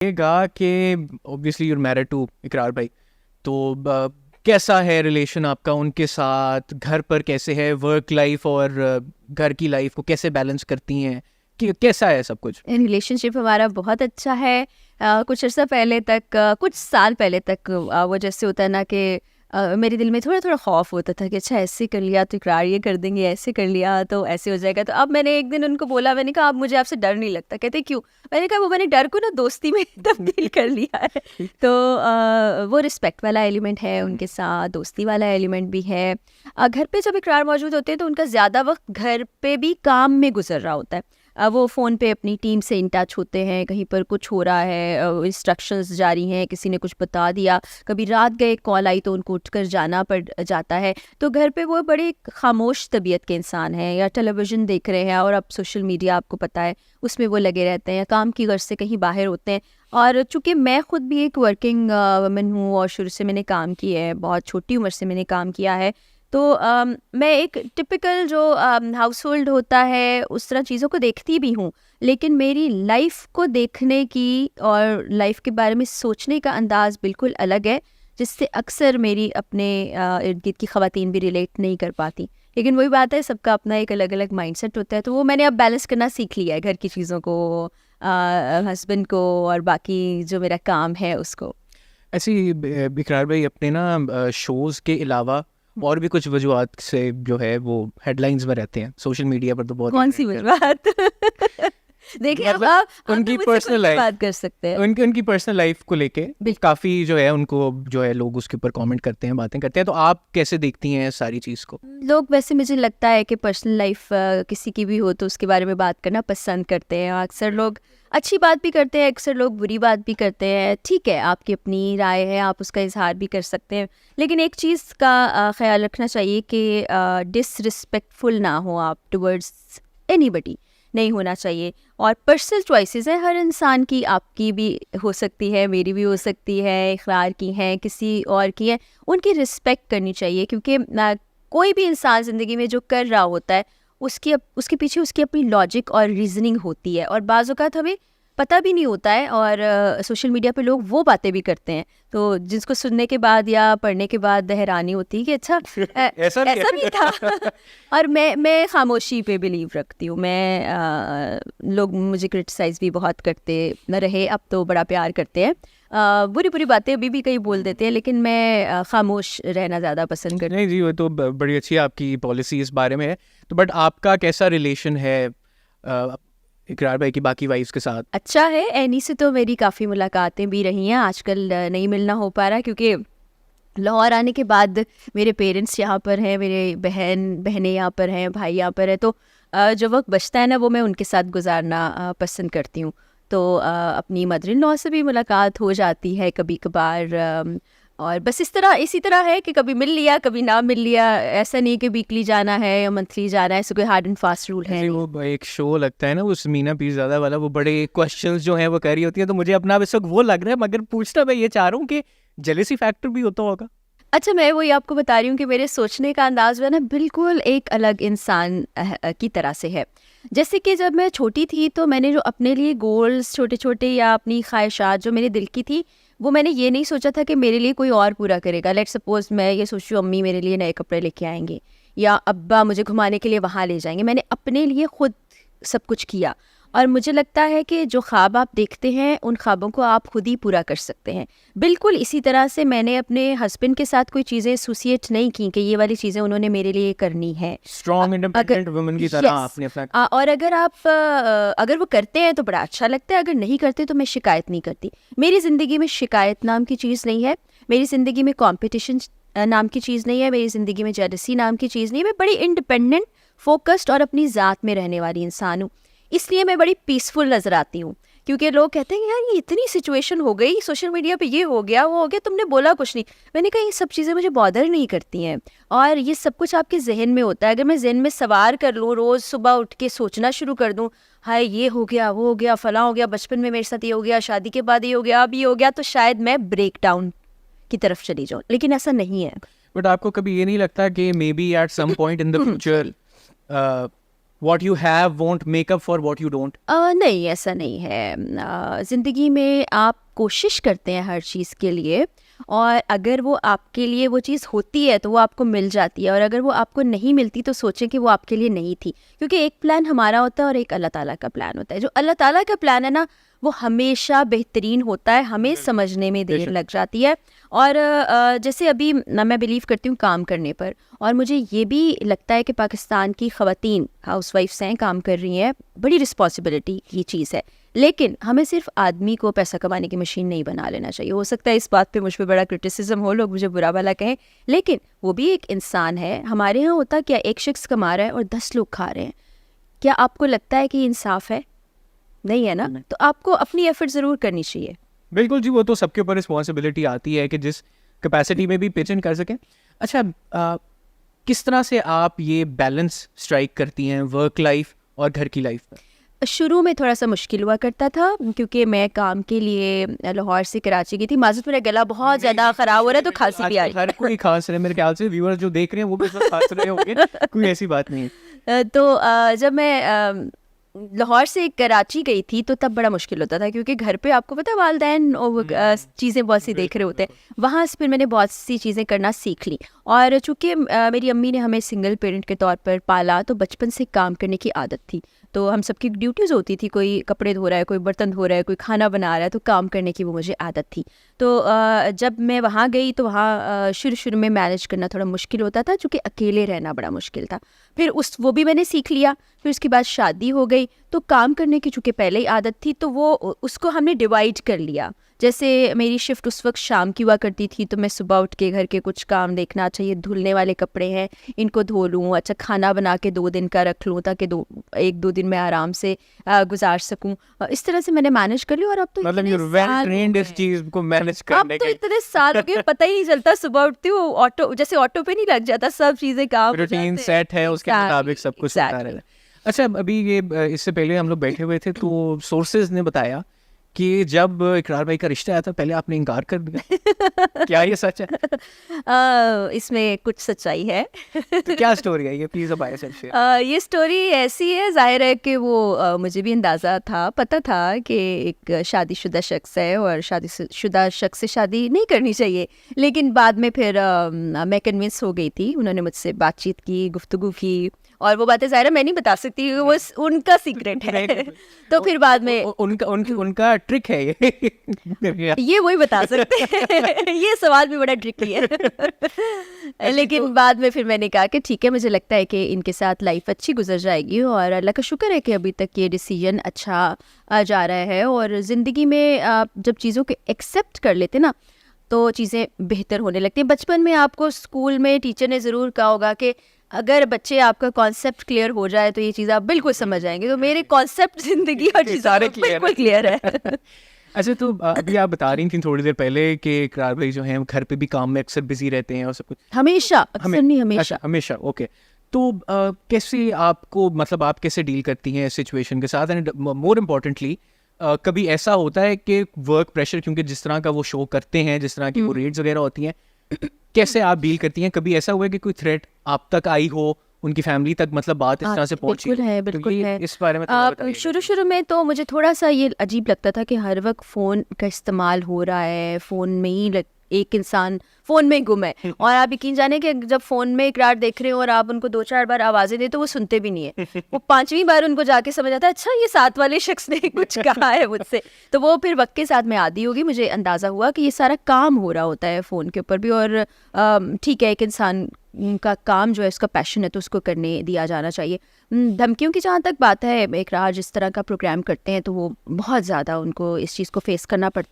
गा कि obviously your married to इकरार भाई, तो कैसा है रिलेशन आपका उनके साथ, घर पर कैसे है, वर्क लाइफ और घर की लाइफ को कैसे बैलेंस करती हैं, कि कैसा है सब कुछ? रिलेशनशिप हमारा बहुत अच्छा है। कुछ अर्सा पहले तक कुछ साल पहले तक वो जैसे होता है ना कि मेरे दिल में थोड़ा थोड़ा खौफ होता था कि अच्छा ऐसे कर लिया तो इकरार ये कर देंगे, ऐसे कर लिया तो ऐसे हो जाएगा। तो अब मैंने एक दिन उनको बोला, मैंने कहा अब मुझे आपसे डर नहीं लगता। कहते क्यों? मैंने कहा वो मैंने डर को ना दोस्ती में तब्दील कर लिया है। तो वो रिस्पेक्ट वाला एलिमेंट है उनके साथ, दोस्ती वाला एलिमेंट भी है। घर पे जब इकरार मौजूद होते हैं तो उनका ज़्यादा वक्त घर पे भी काम में गुजर रहा होता है। वो फ़ोन पे अपनी टीम से इन टच होते हैं, कहीं पर कुछ हो रहा है, इंस्ट्रक्शंस जारी हैं, किसी ने कुछ बता दिया, कभी रात गए कॉल आई तो उनको उठकर जाना पड़ जाता है। तो घर पे वो बड़े खामोश तबीयत के इंसान हैं, या टेलीविज़न देख रहे हैं और अब सोशल मीडिया आपको पता है उसमें वो लगे रहते हैं, या काम की गर्ज से कहीं बाहर होते हैं। और चूँकि मैं ख़ुद भी एक वर्किंग वुमन हूँ और शुरू से मैंने काम किया है, बहुत छोटी उम्र से मैंने काम किया है, तो मैं एक टिपिकल जो हाउस होल्ड होता है उस तरह चीज़ों को देखती भी हूँ, लेकिन मेरी लाइफ को देखने की और लाइफ के बारे में सोचने का अंदाज़ बिल्कुल अलग है, जिससे अक्सर मेरी अपने इर्द गिर्द की ख़वातीन भी रिलेट नहीं कर पाती। लेकिन वही बात है, सबका अपना एक अलग अलग माइंडसेट होता है, तो वो मैंने अब बैलेंस करना सीख लिया है, घर की चीज़ों को, हस्बैंड को और बाकी जो मेरा काम है उसको। ऐसी इकरार भाई अपने ना शोज़ के अलावा और भी कुछ वजूहत से जो है वो हेडलाइंस में रहते हैं सोशल मीडिया पर, तो बहुत कौन सी बात? देखिए अब मतलब आप उनकी मुझसे पर्सनल कुछ लाइफ, बात कर सकते हैं। उनकी पर्सनल लाइफ को लेके बिल्कुल। काफ़ी जो है उनको जो है लोग उसके ऊपर कमेंट करते हैं, बातें करते हैं, तो आप कैसे देखती हैं सारी चीज़ को? लोग वैसे मुझे लगता है कि पर्सनल लाइफ किसी की भी हो तो उसके बारे में बात करना पसंद करते हैं, और अक्सर लोग अच्छी बात भी करते हैं, अक्सर लोग बुरी बात भी करते हैं। ठीक है, आपकी अपनी राय है, आप उसका इजहार भी कर सकते हैं, लेकिन एक चीज़ का ख्याल रखना चाहिए कि डिसरिस्पेक्टफुल ना हो आप टुवर्ड्स एनीबडी, नहीं होना चाहिए। और पर्सनल चॉइसेस हैं हर इंसान की, आपकी भी हो सकती है, मेरी भी हो सकती है, इकरार की हैं, किसी और की है, उनकी रिस्पेक्ट करनी चाहिए, क्योंकि कोई भी इंसान ज़िंदगी में जो कर रहा होता है उसके पीछे उसकी अपनी लॉजिक और रीजनिंग होती है, और बाज़ औक़ात हमें पता भी नहीं होता है, और सोशल मीडिया पे लोग वो बातें भी करते हैं तो जिसको सुनने के बाद या पढ़ने के बाद हैरानी होती है कि अच्छा ऐसा भी था। और मैं खामोशी पे बिलीव रखती हूँ। लोग मुझे क्रिटिसाइज़ भी बहुत करते न रहे, अब तो बड़ा प्यार करते हैं। बुरी बुरी बातें अभी भी कई बोल देते हैं, लेकिन मैं खामोश रहना ज़्यादा पसंद करती हूँ। नहीं जी, वो तो बड़ी अच्छी आपकी पॉलिसी इस बारे में है। तो बट आपका कैसा रिलेशन है इकरार भाई की बाकी वाइफ्स के साथ? अच्छा है, एनी से तो मेरी काफ़ी मुलाकातें भी रही हैं। आजकल नहीं मिलना हो पा रहा, क्योंकि लाहौर आने के बाद मेरे पेरेंट्स यहाँ पर हैं, मेरे बहनें यहाँ पर हैं, भाई यहाँ पर है, तो जो वक्त बचता है ना वो मैं उनके साथ गुजारना पसंद करती हूँ। तो अपनी मदर इन लॉ से भी मुलाकात हो जाती है कभी कभार, और बस इसी तरह है कि कभी मिल लिया कभी ना मिल लिया। ऐसा नहीं कि वीकली जाना है या मंथली जाना है, ऐसे कोई हार्ड एंड फास्ट रूल है ऐसे नहीं। वो एक शो लगता है ना वो समीना पीरज़ादा वाला, वो बड़े क्वेश्चंस जो हैं वो कर रही होती है, तो मुझे अपना इस वक्त वो लग रहा है, मगर पूछना मैं ये चाह रहा हूँ कि जेलेसी फैक्टर भी होता होगा। अच्छा, मैं वही आपको बता रही हूँ कि मेरे सोचने का अंदाज जो है ना बिल्कुल एक अलग इंसान की तरह से है। जैसे कि जब मैं छोटी थी तो मैंने जो अपने लिए गोल्स छोटे छोटे या अपनी ख्वाहिशात जो मेरे दिल की थी, वो मैंने ये नहीं सोचा था कि मेरे लिए कोई और पूरा करेगा। लेट्स सपोज मैं ये सोचूं अम्मी मेरे लिए नए कपड़े लेके आएंगे, या अब्बा मुझे घुमाने के लिए वहाँ ले जाएंगे। मैंने अपने लिए खुद सब कुछ किया, और मुझे लगता है कि जो ख्वाब आप देखते हैं उन ख्वाबों को आप खुद ही पूरा कर सकते हैं। बिल्कुल इसी तरह से मैंने अपने हस्बैंड के साथ कोई चीज़ें एसोसिएट नहीं की कि ये वाली चीज़ें उन्होंने मेरे लिए करनी है। स्ट्रॉन्ग इंडिपेंडेंट वुमन की तरह Yes, आपने अपना और अगर वो करते हैं तो बड़ा अच्छा लगता है, अगर नहीं करते तो मैं शिकायत नहीं करती। मेरी ज़िंदगी में शिकायत नाम की चीज़ नहीं है, मेरी ज़िंदगी में कंपटीशन नाम की चीज़ नहीं है, मेरी ज़िंदगी में जेलसी नाम की चीज़ नहीं है। मैं बड़ी इंडिपेंडेंट, फोकस्ड और अपनी ज़ात में रहने वाली इंसान हूँ, इसलिए मैं बड़ी पीसफुल नज़र आती हूँ। क्योंकि लोग कहते हैं यार ये इतनी सिचुएशन हो गई, सोशल मीडिया पे ये हो गया वो हो गया, तुमने बोला कुछ नहीं। मैंने कहा ये सब चीज़ें मुझे बॉदर नहीं करती हैं, और ये सब कुछ आपके जहन में होता है। अगर मैं जहन में सवार कर लूँ, रोज़ सुबह उठ के सोचना शुरू कर दूँ, हाय ये हो गया वो हो गया फलां हो गया, बचपन में मेरे साथ ये हो गया, शादी के बाद ये हो गया, अब ये हो गया, तो शायद मैं ब्रेक डाउन की तरफ चली जाऊँ, लेकिन ऐसा नहीं है। बट आपको कभी ये नहीं लगता कि maybe at some point in the future what you have won't make up for what you don't? नहीं, ऐसा नहीं है। ज़िंदगी में आप कोशिश करते हैं हर चीज़ के लिए, और अगर वो आपके लिए वो चीज़ होती है तो वो आपको मिल जाती है, और अगर वो आपको नहीं मिलती तो सोचें कि वो आपके लिए नहीं थी, क्योंकि एक प्लान हमारा होता है और एक अल्लाह ताला का प्लान होता है। जो अल्लाह ताला का प्लान है ना, वो हमेशा बेहतरीन होता है, हमें समझने में देर लग जाती है। और जैसे अभी मैं बिलीव करती हूँ काम करने पर, और मुझे ये भी लगता है कि पाकिस्तान की ख़वातीन हाउसवाइफ्स हैं, काम कर रही हैं, बड़ी रिस्पॉन्सिबिलिटी की चीज़ है, लेकिन हमें सिर्फ आदमी को पैसा कमाने की मशीन नहीं बना लेना चाहिए। हो सकता है इस बात पे मुझ पे बड़ा क्रिटिसिज्म हो, लोग मुझे बुरा भला कहें, लेकिन वो भी एक इंसान है। हमारे यहाँ होता क्या, एक शख्स कमा रहा है और 10 लोग खा रहे हैं, क्या आपको लगता है कि इंसाफ है? नहीं है ना। तो आपको अपनी एफर्ट ज़रूर करनी चाहिए। बिल्कुल जी, वो तो सबके ऊपर रिस्पॉन्सिबिलिटी आती है कि जिस कैपेसिटी में भी पिच इन कर सकें। अच्छा, किस तरह से आप ये बैलेंस स्ट्राइक करती हैं वर्क लाइफ और घर की लाइफ में? शुरू में थोड़ा सा मुश्किल हुआ करता था, क्योंकि मैं काम के लिए लाहौर से कराची गई थी। माज़ूद, मेरा गला बहुत ज़्यादा ख़राब हो रहा है, तो खांसी भी आ रही हर कोई खांस रहे हैं, मेरे ख्याल से व्यूअर्स जो देख रहे हैं वो भी सब खांस रहे होंगे, कोई ऐसी बात नहीं है। तो जब मैं लाहौर से कराची गई थी तो तब बड़ा मुश्किल होता था, क्योंकि घर पे आपको पता है वालदैन चीज़ें बहुत सी देख रहे होते हैं। वहाँ से फिर मैंने बहुत सी चीज़ें करना सीख ली, और चूँकि मेरी अम्मी ने हमें सिंगल पेरेंट के तौर पर पाला, तो बचपन से काम करने की आदत थी। तो हम सबकी ड्यूटीज़ होती थी, कोई कपड़े धो रहा है, कोई बर्तन धो रहा है, कोई खाना बना रहा है, तो काम करने की वो मुझे आदत थी। तो जब मैं वहाँ गई तो वहाँ शुरू में मैनेज करना थोड़ा मुश्किल होता था, चूँकि अकेले रहना बड़ा मुश्किल था। फिर वो भी मैंने सीख लिया। फिर उसके बाद शादी हो गई, तो काम करने की चूँकि पहले ही आदत थी, तो वो उसको हमने डिवाइड कर लिया। जैसे मेरी शिफ्ट उस वक्त शाम की हुआ करती थी, तो मैं सुबह उठ के घर के कुछ काम देखना, अच्छा ये धुलने वाले कपड़े हैं, इनको धो लूँ, अच्छा खाना बना के 2 दिन का रख लूँ, ताकि 1-2 दिन मैं आराम से गुजार सकूँ। इस तरह से मैंने मैनेज कर लिया। और अब तो मतलब you're well trained इस चीज को मैनेज करने अब तो के। इतने साल हो गए, पता ही नहीं चलता। सुबह उठती हूँ, ऑटो पे नहीं लग जाता, सब चीज़ें काम हो रूटीन जाते हैं। सेट है, उसके Exactly, मुताबिक सब कुछ होता exactly. रहता है। अच्छा, अभी ये इससे पहले हम लोग बैठे हुए थे तो सोर्सेज ने बताया कि जब इकरार भाई का रिश्ता आया था पहले आपने इनकार कर दिया। क्या ये सच है? इसमें कुछ सच्चाई है। तो क्या स्टोरी है ये, प्लीज अब शेयर। ये स्टोरी ऐसी है, जाहिर है कि वो मुझे भी अंदाज़ा था, पता था कि एक शादीशुदा शख्स है और शादीशुदा शख्स से शादी नहीं करनी चाहिए। लेकिन बाद में फिर मैं कन्विंस हो गई थी, उन्होंने मुझसे बातचीत की, गुफ्तगू की, और वो बातें ज़ाहिर है मैं नहीं बता सकती, वो उनका सीक्रेट है। तो फिर बाद में उनका ट्रिक है ये वही बता सकते हैं। ये सवाल भी बड़ा ट्रिकी है। लेकिन बाद में फिर मैंने कहा कि ठीक है, मुझे लगता है कि इनके साथ लाइफ अच्छी गुजर जाएगी, और अल्लाह का शुक्र है कि अभी तक ये डिसीजन अच्छा जा रहा है। और ज़िंदगी में आप जब चीज़ों को एक्सेप्ट कर लेते ना, तो चीज़ें बेहतर होने लगती हैं। बचपन में आपको स्कूल में टीचर ने ज़रूर कहा होगा कि अगर बच्चे आपका कॉन्सेप्ट क्लियर हो जाए तो ये चीज़ आप बिल्कुल समझ जाएंगे। तो मेरे कॉन्सेप्ट ज़िंदगी और सारे बिल्कुल क्लियर है। अच्छा, तो अभी आप बता रही थी थोड़ी देर पहले कि इकरार भाई जो हैं घर पे भी काम में अक्सर बिजी रहते हैं और सब कुछ। हमेशा, अक्सर नहीं, हमेशा। अच्छा, हमेशा, ओके। तो कैसे आपको, मतलब आप कैसे डील करती हैं इस सिचुएशन के साथ? एंड मोर इम्पोर्टेंटली, कभी ऐसा होता है कि वर्क प्रेशर, क्योंकि जिस तरह का वो शो करते हैं, जिस तरह की वो रेट्स वगैरह होती हैं, कैसे आप डील करती हैं? कभी ऐसा हुआ है कि कोई थ्रेट आप तक आई हो, उनकी फैमिली तक, मतलब बात इस तरह से पहुंची? बिल्कुल है, बिल्कुल है। इस बारे में थोड़ा बताइए। शुरू में तो मुझे थोड़ा सा ये अजीब लगता था कि हर वक्त फ़ोन का इस्तेमाल हो रहा है, फ़ोन में ही एक इंसान फ़ोन में गुम है। और आप यकीन जाने कि जब फ़ोन में इकरार देख रहे हो और आप उनको 2-4 बार आवाज़ें दे तो वो सुनते भी नहीं है। वो 5वीं बार उनको जाके समझ आता है, अच्छा ये साथ वाले शख्स ने कुछ कहा है मुझसे। तो वो फिर वक्त के साथ में आदी होगी। मुझे अंदाज़ा हुआ कि ये सारा काम हो रहा होता है फ़ोन के ऊपर भी। और ठीक है, एक इंसान का काम जो है, उसका पैशन है, तो उसको करने दिया जाना चाहिए। धमकियों की जहाँ तक बात है, इकरार जिस तरह का प्रोग्राम करते हैं तो वो बहुत ज़्यादा उनको इस चीज़ को फेस करना पड़ता है।